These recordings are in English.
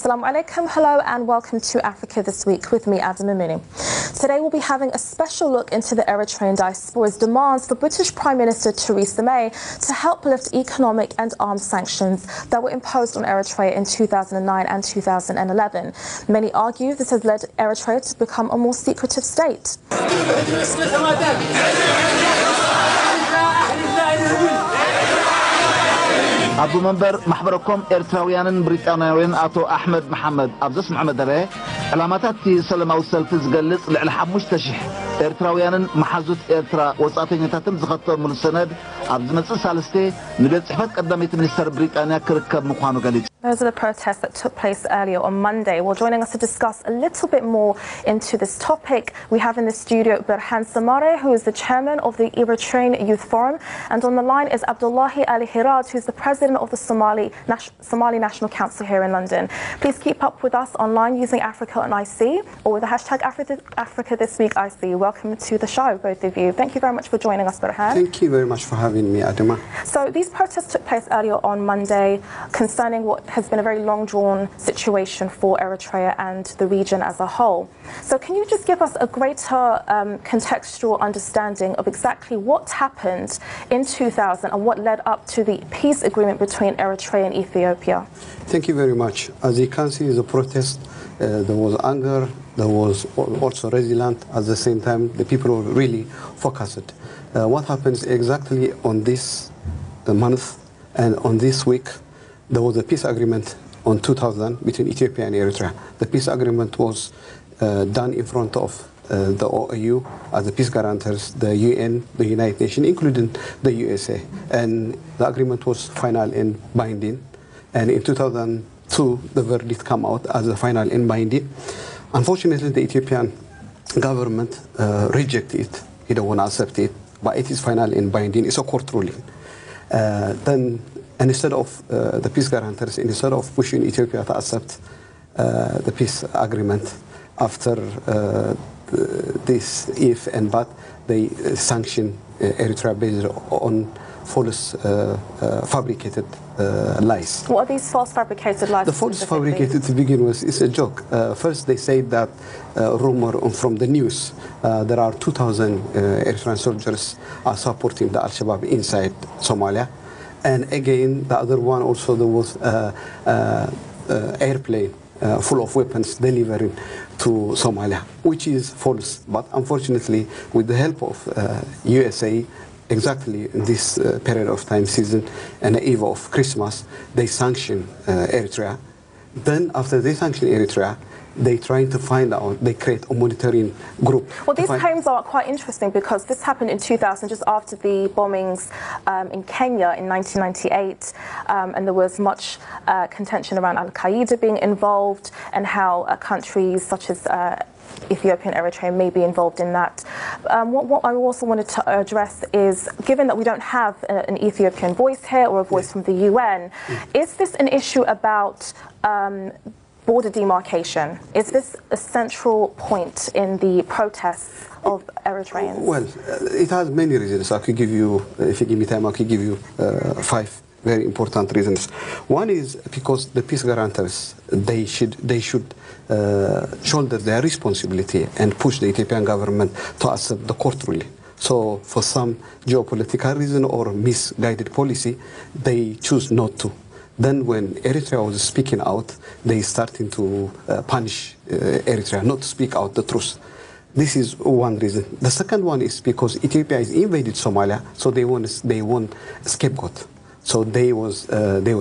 Assalamu alaikum, hello and welcome to Africa This Week with me, Adam Amini. Today we'll be having a special look into the Eritrean diaspora's demands for British Prime Minister Theresa May to help lift economic and arms sanctions that were imposed on Eritrea in 2009 and 2011. Many argue this has led Eritrea to become a more secretive state. أبو منبر محبركم إرتراويان بريطانيين أتو أحمد محمد أبزس محمد دبي علامات سلمة والسلف زقلص لحمش تشح إرتراويان محزوت إرترا وساطين تتم زخطة من السند أبز مسء سالستي نبيت صحفت قدمت منستر بريطانيا كركب مقانو قليل. Those are the protests that took place earlier on Monday. Well, joining us to discuss a little bit more into this topic, we have in the studio Berhan Samare, who is the chairman of the Eritrean Youth Forum, and on the line is Abdullahi Ali Hirad, who is the president of the Somali National Council here in London. Please keep up with us online using Africa on IC or with the hashtag Africa This Week IC. Welcome to the show, both of you. Thank you very much for joining us, Berhan. Thank you very much for having me, Adama. So these protests took place earlier on Monday concerning what has been a very long-drawn situation for Eritrea and the region as a whole. So can you just give us a greater contextual understanding of exactly what happened in 2000 and what led up to the peace agreement between Eritrea and Ethiopia? Thank you very much. As you can see, the protest, there was anger, there was also resilience. At the same time, the people were really focused. What happens exactly on this month and on this week? There was a peace agreement on 2000 between Ethiopia and Eritrea. The peace agreement was done in front of the OAU as the peace guarantors, the UN, the United Nations, including the USA. And the agreement was final and binding. And in 2002, the verdict came out as a final and binding. Unfortunately, the Ethiopian government rejected it. He don't want to accept it, but it is final and binding. It's a court ruling. And instead of the peace guarantors, instead of pushing Ethiopia to accept the peace agreement after this if and but, they sanction Eritrea based on false fabricated lies. What are these false fabricated lies? The false fabricated to begin with is a joke. First they say that rumor from the news there are 2,000 Eritrean soldiers are supporting the Al-Shabaab inside Somalia. And again, the other one also, there was airplane full of weapons delivering to Somalia, which is false. But unfortunately, with the help of USA, exactly in this period of time, season, and the eve of Christmas, they sanction Eritrea. Then after they sanction Eritrea, they trying to find out, they create a monitoring group. Well, these claims are quite interesting because this happened in 2000, just after the bombings in Kenya in 1998, and there was much contention around Al-Qaeda being involved and how countries such as Ethiopia and Eritrea may be involved in that. What I also wanted to address is, given that we don't have an Ethiopian voice here or a voice from the UN, is this an issue about border demarcation? Is this a central point in the protests of Eritreans? Well, it has many reasons. I could give you, if you give me time, I could give you 5 very important reasons. One is because the peace guarantors, they should shoulder their responsibility and push the Ethiopian government to accept the court ruling. So for some geopolitical reason or misguided policy, they choose not to. Then when Eritrea was speaking out, they started to punish Eritrea not to speak out the truth. This is one reason. The second one is because Ethiopia has invaded Somalia, so they want a scapegoat. So they was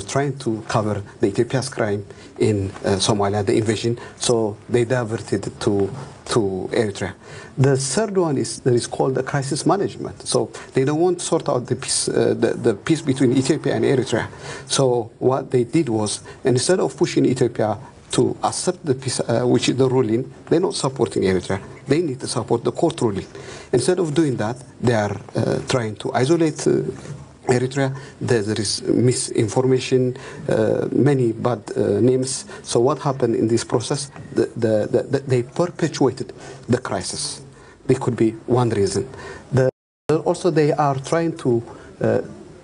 trying to cover the Ethiopia's crime in Somalia, the invasion. So they diverted to Eritrea. The third one is called the crisis management. So they don't want to sort out the peace, the peace between Ethiopia and Eritrea. So what they did was, instead of pushing Ethiopia to accept the peace, which is the ruling, they're not supporting Eritrea. They need to support the court ruling. Instead of doing that, they are trying to isolate Eritrea. There is misinformation, many bad names. So what happened in this process? They perpetuated the crisis. There could be one reason. Also, they are trying to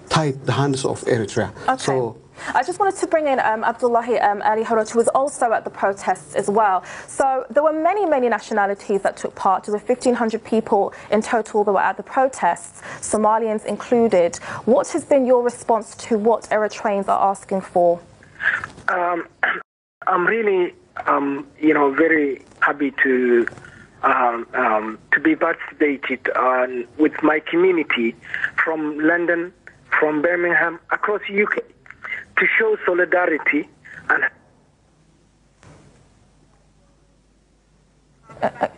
tie the hands of Eritrea. Okay. I just wanted to bring in Abdullahi Ali Harut, who was also at the protests as well. So there were many, many nationalities that took part. There were 1,500 people in total that were at the protests, Somalians included. What has been your response to what Eritreans are asking for? I'm really, very happy to be participated with my community from London, from Birmingham, across UK, to show solidarity and.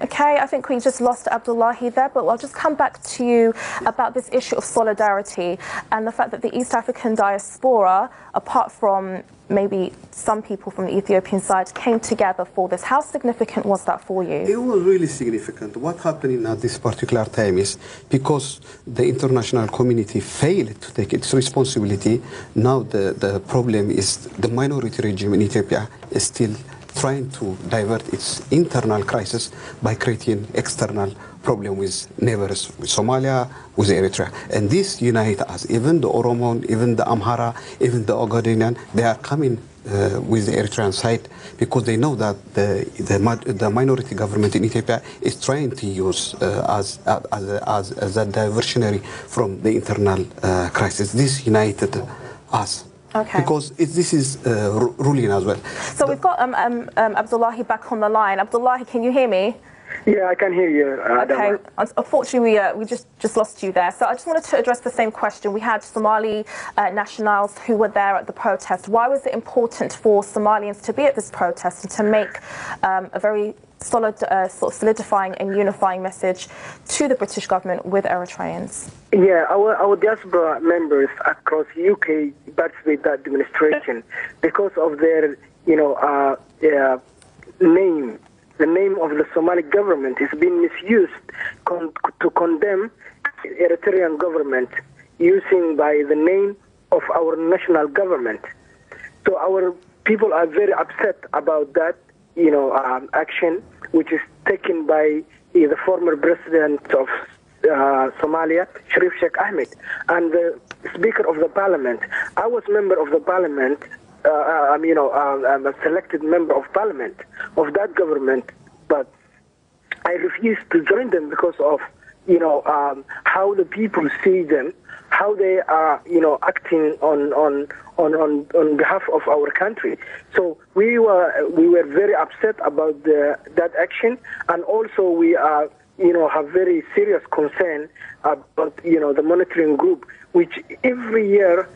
Okay, I think we just lost Abdullahi there, but I'll just come back to you about this issue of solidarity and the fact that the East African diaspora, apart from maybe some people from the Ethiopian side, came together for this. How significant was that for you? It was really significant. What happened at this particular time is because the international community failed to take its responsibility, now the problem is the minority regime in Ethiopia is still trying to divert its internal crisis by creating external problem with neighbors, with Somalia, with Eritrea. And this unites us. Even the Oromo, even the Amhara, even the Ogadenyan, they are coming with the Eritrean side because they know that the minority government in Ethiopia is trying to use as a diversionary from the internal crisis. This united us. Okay. Because this is ruling as well. So we've got Abdullahi back on the line. Abdullahi, can you hear me? Yeah, I can hear you. Okay. Unfortunately, we just lost you there. So I just wanted to address the same question. We had Somali nationals who were there at the protest. Why was it important for Somalians to be at this protest and to make a very solid, sort of solidifying and unifying message to the British government with Eritreans? Yeah, our diaspora members across UK participate that demonstration because of their, name. The name of the Somali government is being misused to condemn the Eritrean government using by the name of our national government. So our people are very upset about that, action, which is taken by the former president of Somalia, Sharif Sheikh Ahmed, and the Speaker of the Parliament. I was member of the Parliament. I'm a selected member of Parliament of that government, but I refused to join them because of how the people see them, how they are acting on behalf of our country. So we were very upset about that action, and also we are have very serious concern about the monitoring group, which every year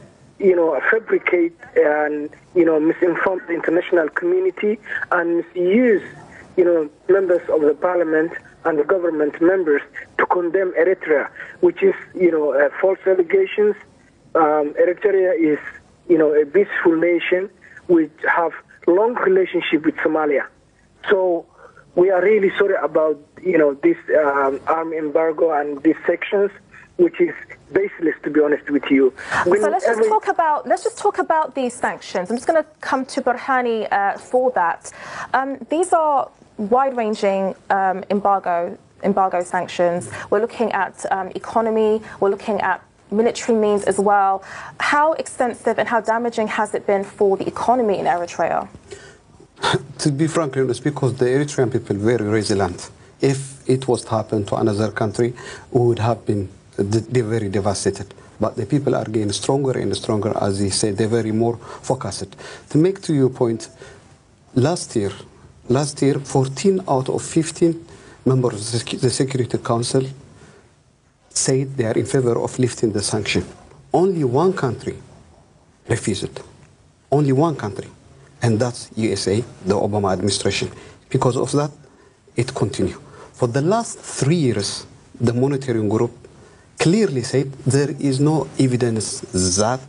fabricate and misinform the international community and misuse members of the parliament and the government members to condemn Eritrea, which is false allegations. Eritrea is a peaceful nation which have long relationship with Somalia. So we are really sorry about this arm embargo and these sections, which is baseless, to be honest with you. So let's just talk about these sanctions. I'm just going to come to Burhani for that. These are wide-ranging embargo sanctions. We're looking at economy. We're looking at military means as well. How extensive and how damaging has it been for the economy in Eritrea? To be frankly honest, because the Eritrean people are very resilient. If it was to happen to another country, we would have been very devastated. But the people are getting stronger and stronger, as he said. They're very more focused. To make to your point, last year, 14 out of 15 members of the Security Council said they are in favor of lifting the sanction. Only one country refused it. Only one country. And that's USA, the Obama administration. Because of that, it continued. For the last 3 years, the monitoring group clearly said there is no evidence that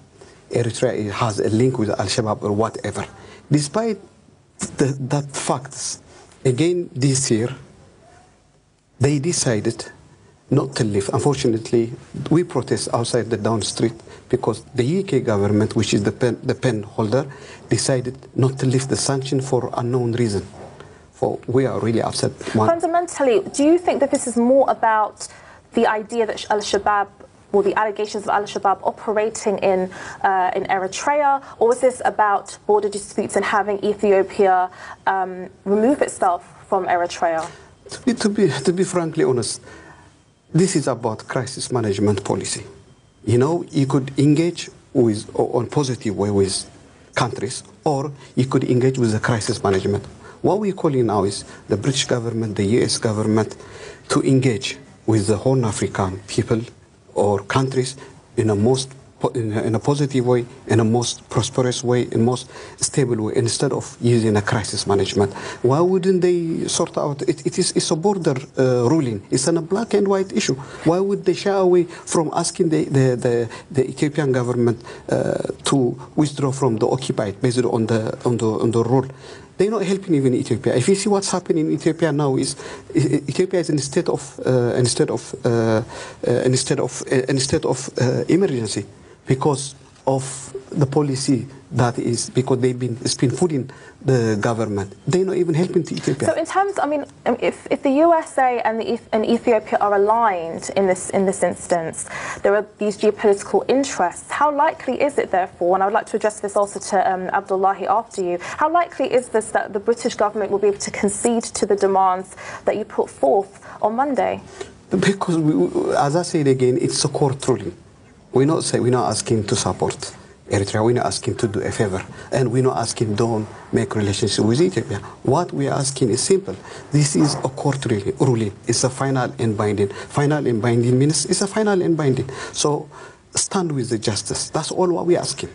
Eritrea has a link with Al-Shabaab or whatever. Despite that facts, again this year, they decided not to lift. Unfortunately, we protest outside the Down Street because the UK government, which is the pen holder, decided not to lift the sanction for unknown reason. We are really upset. Fundamentally, do you think that this is more about the idea that Al-Shabaab the allegations of Al-Shabaab operating in Eritrea, or was this about border disputes and having Ethiopia remove itself from Eritrea? To be frankly honest, this is about crisis management policy. You know, you could engage with on positive way with countries, or you could engage with the crisis management. What we're calling now is the British government, the US government, to engage with the Horn African people or countries in a positive way, in a most prosperous way, in most stable way, instead of using a crisis management. Why wouldn't they sort out? It's a border ruling. It's a black and white issue. Why would they shy away from asking the Ethiopian government to withdraw from the occupied based on the rule? They're not helping even Ethiopia. If you see what's happening in Ethiopia now, is Ethiopia is in a state of emergency because of the policy that is, because they've been spoon-feeding the government. They're not even helping to Ethiopia. So in terms, I mean, if the USA and Ethiopia are aligned in this instance, there are these geopolitical interests. How likely is it, therefore, and I would like to address this also to Abdullahi after you, how likely is this that the British government will be able to concede to the demands that you put forth on Monday? Because, as I said again, it's a court ruling. We're not asking to support Eritrea. We're not asking to do a favor, and we're not asking don't make relationship with Ethiopia. What we are asking is simple. This is a court ruling. It's a final and binding. Final and binding means it's a final and binding. So stand with the justice. That's all what we're asking.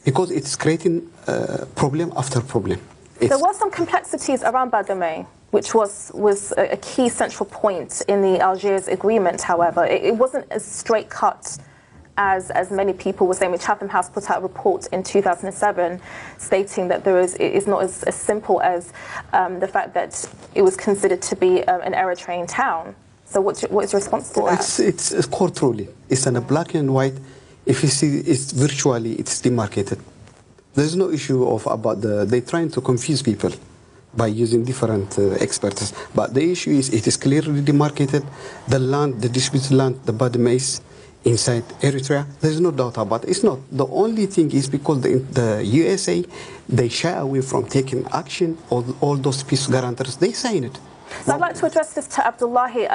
Because it's creating problem after problem. There were some complexities around Badame, which was a key central point in the Algiers agreement, however. It wasn't as straight cut as many people were saying. Chatham House put out a report in 2007 stating that it's not as simple as the fact that it was considered to be an Eritrean town. So what's your response to that? It's a court ruling. It's in a black and white. If you see, it's demarcated. There's no issue about they're trying to confuse people by using different experts. But the issue is, it is clearly demarcated. The land, the disputed land, the Badame is inside Eritrea. There's no doubt about it. It's not. The only thing is because the USA, they shy away from taking action. All those peace guarantors, they sign it. So I'd like to address this to Abdullahi.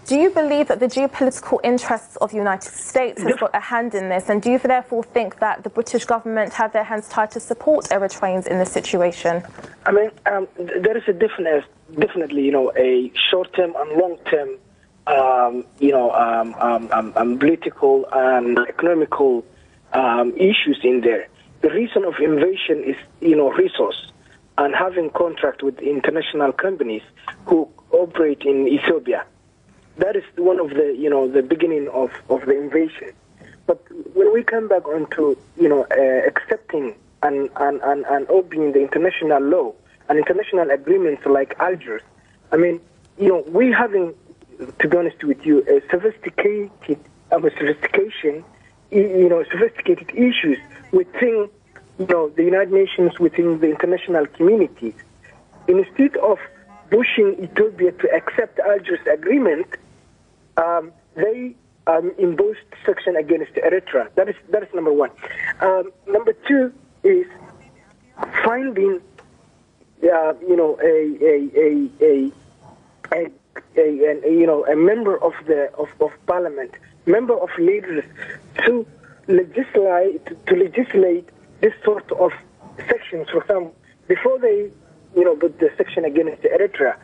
Do you believe that the geopolitical interests of the United States has got a hand in this? And do you therefore think that the British government have their hands tied to support Eritreans in this situation? I mean, there is definitely, a short-term and long-term, political and economical issues in there. The reason of invasion is, resource, and having contract with international companies who operate in Ethiopia. That is one of the, the beginning of the invasion. But when we come back onto, accepting and obeying the international law and international agreements like Algiers, I mean, we having, to be honest with you, a sophisticated issues within, the United Nations, within the international communities. Instead of pushing Ethiopia to accept Algiers agreement, they imposed sanction against Eritrea. That is number one. Number two is finding, a member of parliament, member of leaders to legislate this sort of sections. For example, before they, put the section against Eritrea,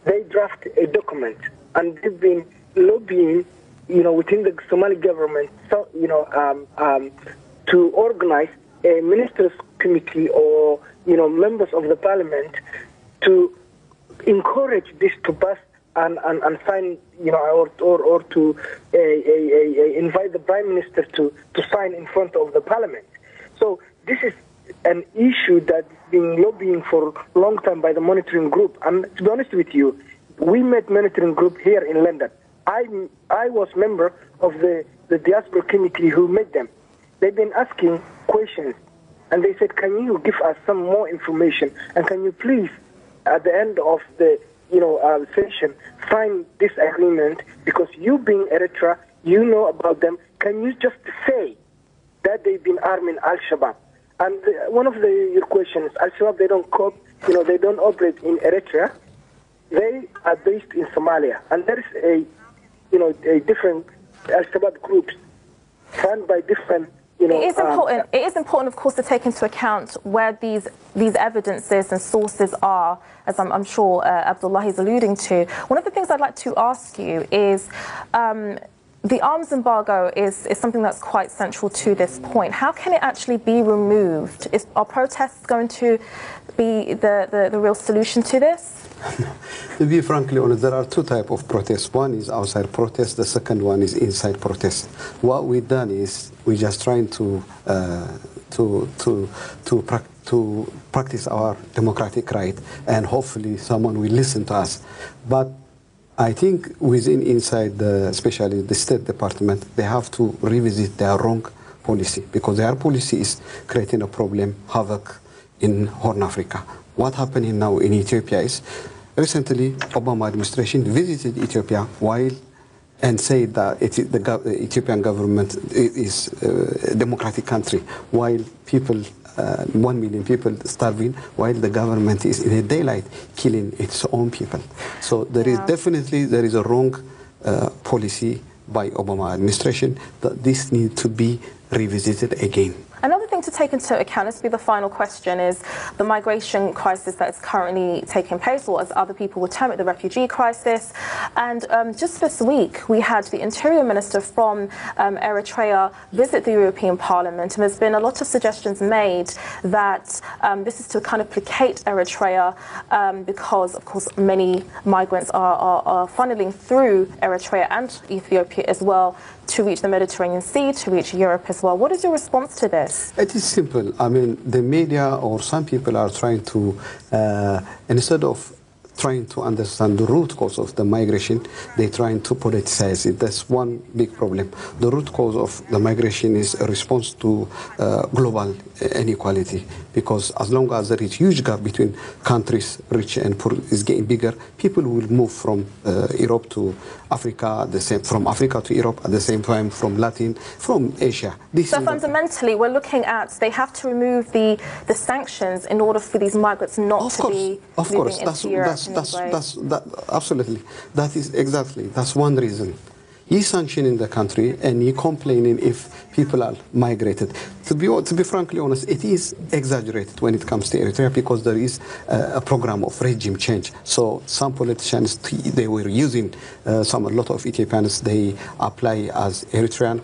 they draft a document, and they've been lobbying, within the Somali government, to organize a ministers' committee or, members of the parliament to encourage this to pass and sign, or to invite the prime minister to sign in front of the parliament. So this is an issue that's been lobbying for a long time by the monitoring group. And to be honest with you, we met monitoring group here in London. I was member of the diaspora committee who met them. They've been asking questions, and they said, can you give us some more information, and can you please, at the end of the session, sign this agreement, because you being Eritrea, You know about them. Can you just say that they've been arming Al-Shabaab? And one of your questions, Al-Shabaab, they don't they don't operate in Eritrea. They are based in Somalia, and there is a different Al-Shabaab groups run by different. It is important. It is important, of course, to take into account where these evidences and sources are, as I'm sure Abdullah is alluding to. One of the things I'd like to ask you is. The arms embargo is something that's quite central to this point. How can it actually be removed? Are protests going to be the real solution to this? To be frankly honest, there are two types of protests. One is outside protest. The second one is inside protest. What we've done is we're just trying to practice our democratic right, and hopefully someone will listen to us. But I think inside, especially the State Department, they have to revisit their wrong policy, because their policy is creating a problem, havoc in Horn Africa. What happening now in Ethiopia is, recently, Obama administration visited Ethiopia and said that the Ethiopian government is a democratic country, while 1 million people starving, while the government is in the daylight killing its own people. So there is a wrong policy by Obama administration that this needs to be revisited again. Another thing to take into account, this will be the final question, is the migration crisis that is currently taking place, or as other people would term it, the refugee crisis. And just this week, we had the Interior Minister from Eritrea visit the European Parliament, and there's been a lot of suggestions made that this is to kind of placate Eritrea because, of course, many migrants are funneling through Eritrea and Ethiopia as well to reach the Mediterranean Sea, to reach Europe as well. What is your response to this? It is simple. I mean, the media or some people are trying to, instead of trying to understand the root cause of the migration, they're trying to politicize it. That's one big problem. The root cause of the migration is a response to global inequality, because as long as there is huge gap between countries, rich and poor, is getting bigger, people will move from Europe to Africa, from Africa to Europe at the same time, from Asia. So fundamentally, we're looking at, they have to remove the sanctions in order for these migrants not to be moving into Europe. Absolutely. That's one reason. He's sanctioning the country and he complaining if people are migrated. To be frankly honest, it is exaggerated when it comes to Eritrea, because there is a program of regime change. So some politicians, they were using a lot of Ethiopians, they apply as Eritrean.